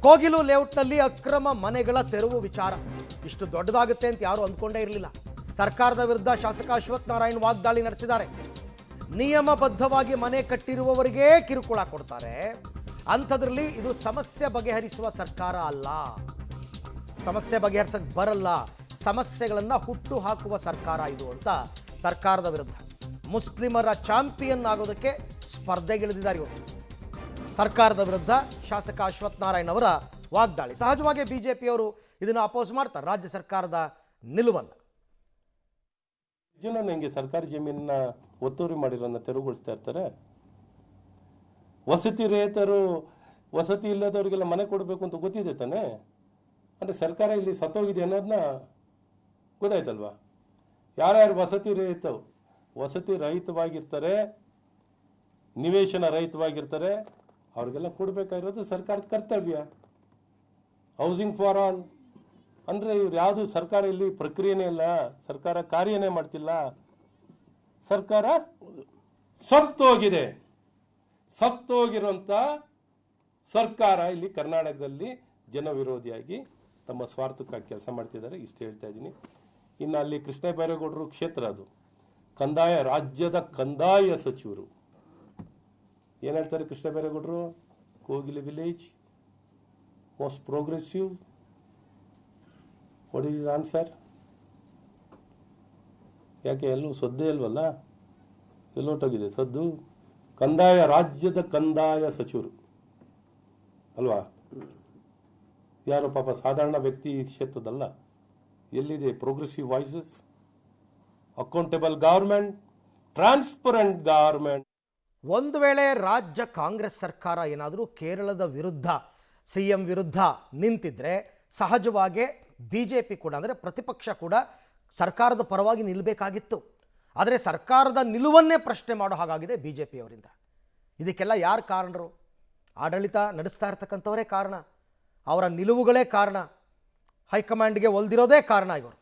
ಕೋಗಿಲು ಲೇಔಟ್ನಲ್ಲಿ ಅಕ್ರಮ ಮನೆಗಳ ತೆರವು ವಿಚಾರ ಇಷ್ಟು ದೊಡ್ಡದಾಗುತ್ತೆ ಅಂತ ಯಾರು ಅಂದ್ಕೊಂಡೇ ಇರಲಿಲ್ಲ. ಸರ್ಕಾರದ ವಿರುದ್ಧ ಶಾಸಕ ಅಶ್ವಥ್ ನಾರಾಯಣ್ ವಾಗ್ದಾಳಿ ನಡೆಸಿದ್ದಾರೆ. ನಿಯಮಬದ್ಧವಾಗಿ ಮನೆ ಕಟ್ಟಿರುವವರಿಗೇ ಕಿರುಕುಳ ಕೊಡ್ತಾರೆ, ಅಂಥದ್ರಲ್ಲಿ ಇದು ಸಮಸ್ಯೆ ಬಗೆಹರಿಸುವ ಸರ್ಕಾರ ಅಲ್ಲ, ಸಮಸ್ಯೆ ಬಗೆಹರಿಸಕ್ಕೆ ಬರಲ್ಲ, ಸಮಸ್ಯೆಗಳನ್ನು ಹುಟ್ಟು ಹಾಕುವ ಸರ್ಕಾರ ಇದು ಅಂತ ಸರ್ಕಾರದ ವಿರುದ್ಧ ಮುಸ್ಲಿಮರ ಚಾಂಪಿಯನ್ ಆಗೋದಕ್ಕೆ ಸ್ಪರ್ಧೆಗಿಳಿದಿದ್ದಾರೆ ಇವರು. ಸರ್ಕಾರದ ವಿರುದ್ಧ ಶಾಸಕ ಅಶ್ವಥ್ ನಾರಾಯಣ್ ಅವರ ವಾಗ್ದಾಳಿ. ಸಹಜವಾಗಿ ಬಿಜೆಪಿಯವರು ಇದನ್ನು ಅಪೋಸ್ ಮಾಡ್ತಾರೆ, ರಾಜ್ಯ ಸರ್ಕಾರದ ನಿಲುವನ್ನು. ಜನ ನನಗೆ ಸರ್ಕಾರಿ ಜಮೀನನ್ನ ಒತ್ತುವರಿ ಮಾಡಿರೋದನ್ನ ತೆರವುಗೊಳಿಸ್ತಾ ಇರ್ತಾರೆ. ವಸತಿ ರಹಿತರು, ವಸತಿ ಇಲ್ಲದವರಿಗೆಲ್ಲ ಮನೆ ಕೊಡಬೇಕು ಅಂತ ಗೊತ್ತಿದೆ ತಾನೆ. ಅಂದರೆ ಸರ್ಕಾರ ಇಲ್ಲಿ ಸತ್ತೋಗಿದೆ ಅನ್ನೋದನ್ನ ಗೊತ್ತಾಯ್ತಲ್ವಾ. ಯಾರ್ಯಾರು ವಸತಿ ರಹಿತವಾಗಿರ್ತಾರೆ, ನಿವೇಶನ ರಹಿತವಾಗಿರ್ತಾರೆ, ಅವ್ರಿಗೆಲ್ಲ ಕೊಡಬೇಕಾಗಿರೋದು ಸರ್ಕಾರದ ಕರ್ತವ್ಯ. ಹೌಸಿಂಗ್ ಫಾರ್ ಆಲ್ ಅಂದರೆ ಇವ್ರು ಯಾವುದು ಸರ್ಕಾರ ಇಲ್ಲಿ ಪ್ರಕ್ರಿಯೆನೇ ಇಲ್ಲ, ಸರ್ಕಾರ ಕಾರ್ಯನೇ ಮಾಡ್ತಿಲ್ಲ, ಸರ್ಕಾರ ಸತ್ತೋಗಿರುವಂಥ ಸರ್ಕಾರ ಇಲ್ಲಿ ಕರ್ನಾಟಕದಲ್ಲಿ ಜನ ವಿರೋಧಿಯಾಗಿ ತಮ್ಮ ಸ್ವಾರ್ಥಕ್ಕಾಗಿ ಕೆಲಸ ಮಾಡ್ತಿದ್ದಾರೆ. ಇಷ್ಟು ಹೇಳ್ತಾ ಇದ್ದೀನಿ. ಇನ್ನು ಅಲ್ಲಿ ಕೃಷ್ಣ ಬೈರೇಗೌಡರು ಕ್ಷೇತ್ರ, ಅದು ರಾಜ್ಯದ ಕಂದಾಯ ಸಚಿವರು ಏನು ಹೇಳ್ತಾರೆ ಕೃಷ್ಣ ಬೈರೇಗೌಡರು? Kogili village most progressive. What is answer? ಯಾಕೆ ಎಲ್ಲೂ ಸದ್ದೇ ಇಲ್ವಲ್ಲ, ಎಲ್ಲೋಟೋಗಿದೆ ಸದ್ದು? ರಾಜ್ಯದ ಕಂದಾಯ ಸಚಿವರು ಅಲ್ವಾ? ಯಾರು ಪಾಪ ಸಾಧಾರಣ ವ್ಯಕ್ತಿ ಕ್ಷೇತ್ರದಲ್ಲ. ಎಲ್ಲಿದೆ progressive voices? Accountable government, transparent government. ಒಂದು ವೇಳೆ ರಾಜ್ಯ ಕಾಂಗ್ರೆಸ್ ಸರ್ಕಾರ ಏನಾದರೂ ಕೇರಳದ ವಿರುದ್ಧ, CM ವಿರುದ್ಧ ನಿಂತಿದ್ರೆ ಸಹಜವಾಗಿ BJP ಕೂಡ, ಅಂದರೆ ಪ್ರತಿಪಕ್ಷ ಕೂಡ ಸರ್ಕಾರದ ಪರವಾಗಿ ನಿಲ್ಲಬೇಕಾಗಿತ್ತು. ಆದರೆ ಸರ್ಕಾರದ ನಿಲುವನ್ನೇ ಪ್ರಶ್ನೆ ಮಾಡೋ ಹಾಗಾಗಿದೆ BJPಯವರಿಂದ. ಇದಕ್ಕೆಲ್ಲ ಯಾರು ಕಾರಣರು? ಆಡಳಿತ ನಡೆಸ್ತಾ ಇರ್ತಕ್ಕಂಥವರೇ ಕಾರಣ, ಅವರ ನಿಲುವುಗಳೇ ಕಾರಣ, ಹೈಕಮಾಂಡ್ಗೆ ಒಲ್ದಿರೋದೇ ಕಾರಣ ಇವರು.